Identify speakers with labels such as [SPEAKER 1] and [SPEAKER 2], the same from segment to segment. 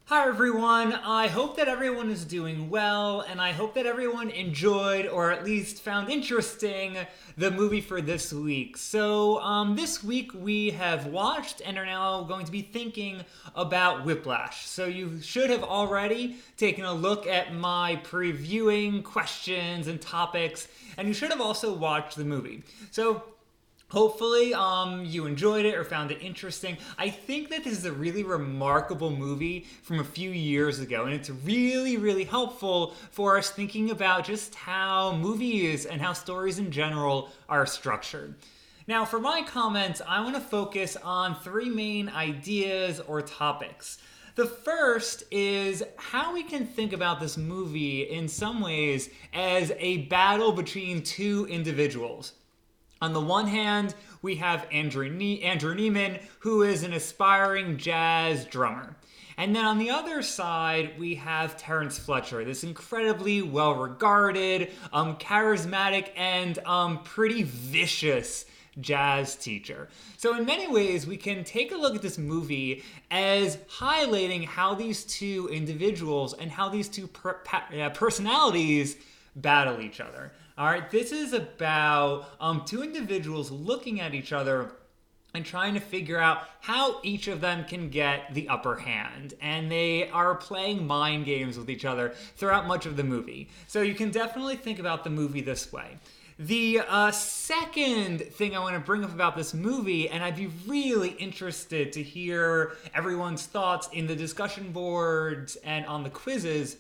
[SPEAKER 1] Hi everyone, I hope that everyone is doing well, and I hope that everyone enjoyed, or at least found interesting, the movie for this week. This week we have watched and are now going to be thinking about Whiplash. So you should have already taken a look at my previewing questions and topics, and you should have also watched the movie. Hopefully, you enjoyed it or found it interesting. I think that this is a really remarkable movie from a few years ago, and it's really, really helpful for us thinking about just how movies and how stories in general are structured. Now, for my comments, I want to focus on three main ideas or topics. The first is how we can think about this movie in some ways as a battle between two individuals. On the one hand, we have Andrew Neiman, who is an aspiring jazz drummer. And then on the other side, we have Terrence Fletcher, this incredibly well-regarded, charismatic, and pretty vicious jazz teacher. So in many ways, we can take a look at this movie as highlighting how these two individuals and how these two personalities battle each other. All right, this is about two individuals looking at each other and trying to figure out how each of them can get the upper hand. And they are playing mind games with each other throughout much of the movie. So you can definitely think about the movie this way. The second thing I want to bring up about this movie, and I'd be really interested to hear everyone's thoughts in the discussion boards and on the quizzes,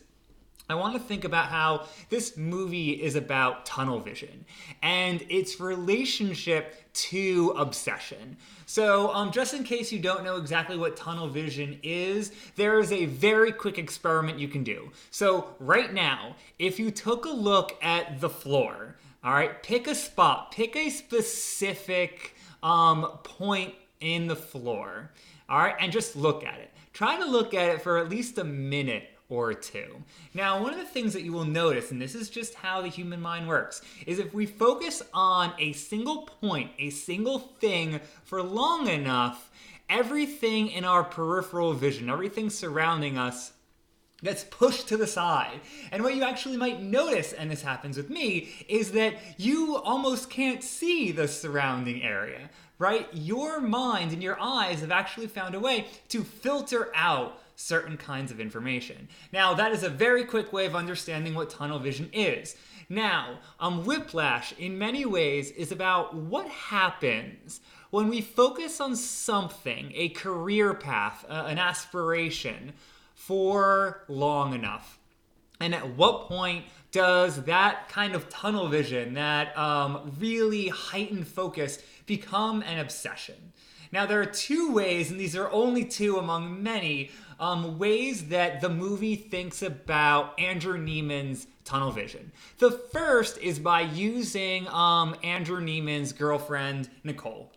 [SPEAKER 1] I want to think about how this movie is about tunnel vision and its relationship to obsession. So, just in case you don't know exactly what tunnel vision is, there is a very quick experiment you can do. So, right now, if you took a look at the floor, all right, pick a spot, pick a specific point in the floor, all right, and just look at it. Try to look at it for at least a minute or two. Now, one of the things that you will notice, and this is just how the human mind works, is if we focus on a single point, a single thing for long enough, everything in our peripheral vision, everything surrounding us, gets pushed to the side. And what you actually might notice, and this happens with me, is that you almost can't see the surrounding area, right? Your mind and your eyes have actually found a way to filter out certain kinds of information. Now, that is a very quick way of understanding what tunnel vision is. Now, Whiplash, in many ways, is about what happens when we focus on something, a career path, an aspiration, for long enough. And at what point does that kind of tunnel vision, that really heightened focus, become an obsession? Now, there are two ways, and these are only two among many, ways that the movie thinks about Andrew Neiman's tunnel vision. The first is by using Andrew Neiman's girlfriend, Nicole.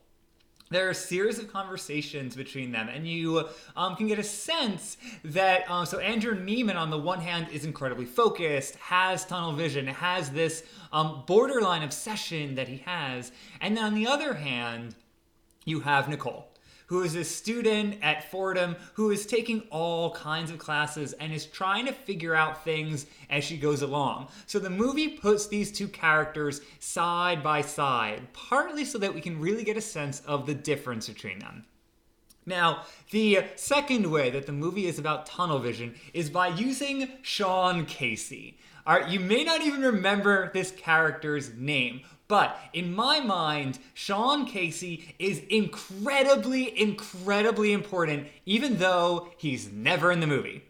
[SPEAKER 1] There are a series of conversations between them, and you can get a sense that, so Andrew Neiman, on the one hand, is incredibly focused, has tunnel vision, has this borderline obsession that he has, and then on the other hand, you have Nicole, who is a student at Fordham who is taking all kinds of classes and is trying to figure out things as she goes along. So the movie puts these two characters side by side, partly so that we can really get a sense of the difference between them. Now, the second way that the movie is about tunnel vision is by using Sean Casey. All right, you may not even remember this character's name, but in my mind, Sean Casey is incredibly, incredibly important, even though he's never in the movie.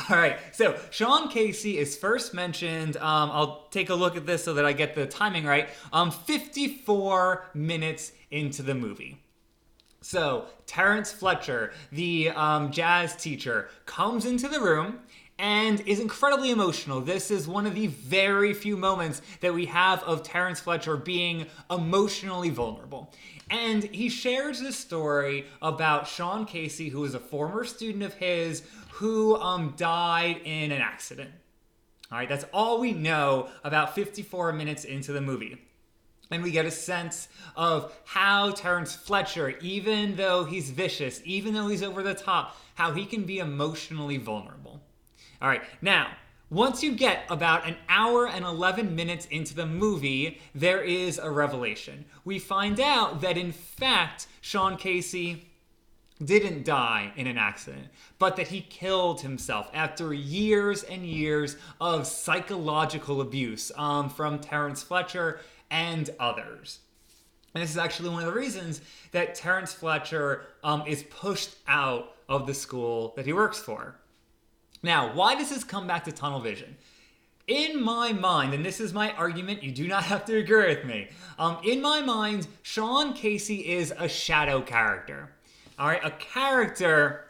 [SPEAKER 1] All right, so Sean Casey is first mentioned, I'll take a look at this so that I get the timing right, 54 minutes into the movie. So Terrence Fletcher, the jazz teacher, comes into the room and is incredibly emotional. This is one of the very few moments that we have of Terrence Fletcher being emotionally vulnerable. And he shares this story about Sean Casey, who is a former student of his, who died in an accident. All right, that's all we know about 54 minutes into the movie. And we get a sense of how Terrence Fletcher, even though he's vicious, even though he's over the top, how he can be emotionally vulnerable. All right, now, once you get about an hour and 11 minutes into the movie, there is a revelation. We find out that, in fact, Sean Casey didn't die in an accident, but that he killed himself after years and years of psychological abuse from Terrence Fletcher and others. And this is actually one of the reasons that Terrence Fletcher is pushed out of the school that he works for. Now, why does this come back to tunnel vision? In my mind, and this is my argument, you do not have to agree with me. In my mind, Sean Casey is a shadow character. All right, a character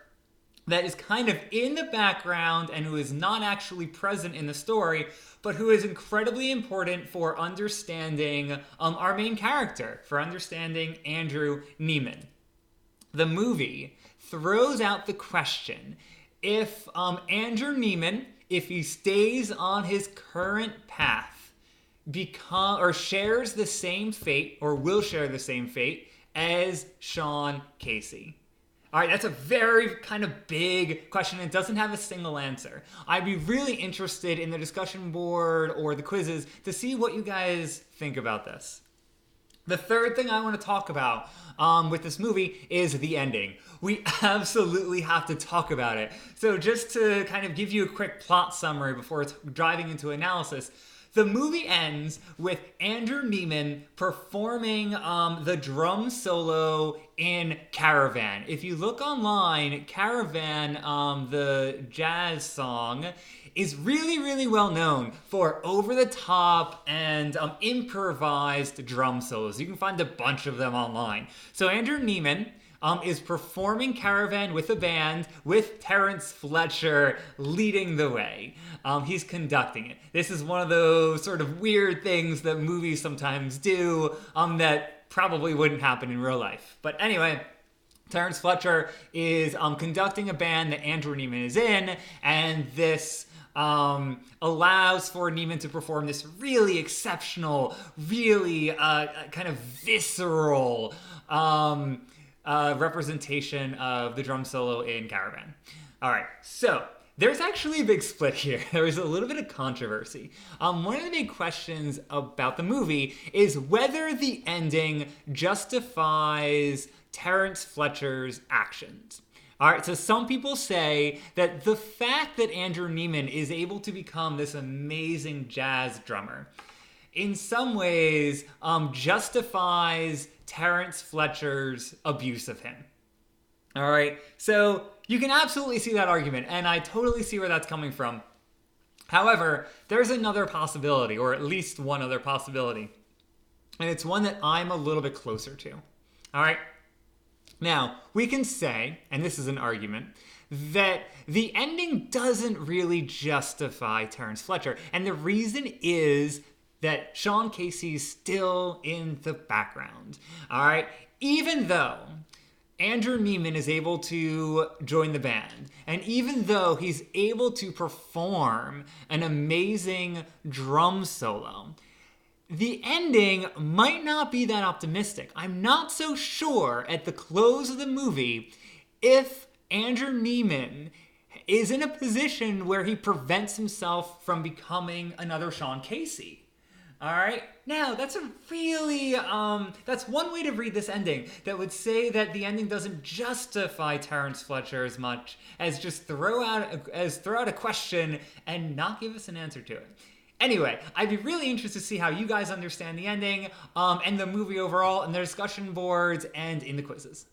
[SPEAKER 1] that is kind of in the background and who is not actually present in the story, but who is incredibly important for understanding our main character, for understanding Andrew Neiman. The movie throws out the question, if Andrew Neiman, if he stays on his current path, shares the same fate, or will share the same fate as Sean Casey. All right, that's a very kind of big question. It doesn't have a single answer. I'd be really interested in the discussion board or the quizzes to see what you guys think about this. The third thing I want to talk about with this movie is the ending. We absolutely have to talk about it. So just to kind of give you a quick plot summary before driving into analysis, the movie ends with Andrew Neiman performing the drum solo in Caravan. If you look online, Caravan, the jazz song, is really, really well known for over-the-top and improvised drum solos. You can find a bunch of them online. So Andrew Neiman is performing Caravan with a band with Terrence Fletcher leading the way. He's conducting it. This is one of those sort of weird things that movies sometimes do that probably wouldn't happen in real life. But anyway, Terrence Fletcher is conducting a band that Andrew Neiman is in, and this allows for Neiman to perform this really exceptional, really kind of visceral representation of the drum solo in Caravan. All right, so there's actually a big split here. There is a little bit of controversy. One of the big questions about the movie is whether the ending justifies Terrence Fletcher's actions. All right, so some people say that the fact that Andrew Neiman is able to become this amazing jazz drummer in some ways justifies Terrence Fletcher's abuse of him. All right, so you can absolutely see that argument, and I totally see where that's coming from. However, there's another possibility, or at least one other possibility, and it's one that I'm a little bit closer to. All right, now we can say, and this is an argument, that the ending doesn't really justify Terrence Fletcher, and the reason is that Sean Casey's still in the background. All right, even though Andrew Neiman is able to join the band, and even though he's able to perform an amazing drum solo, the ending might not be that optimistic. I'm not so sure at the close of the movie if Andrew Neiman is in a position where he prevents himself from becoming another Sean Casey. All right, now that's a really, that's one way to read this ending that would say that the ending doesn't justify Terrence Fletcher as much as just throw out a question and not give us an answer to it. Anyway, I'd be really interested to see how you guys understand the ending and the movie overall in the discussion boards and in the quizzes.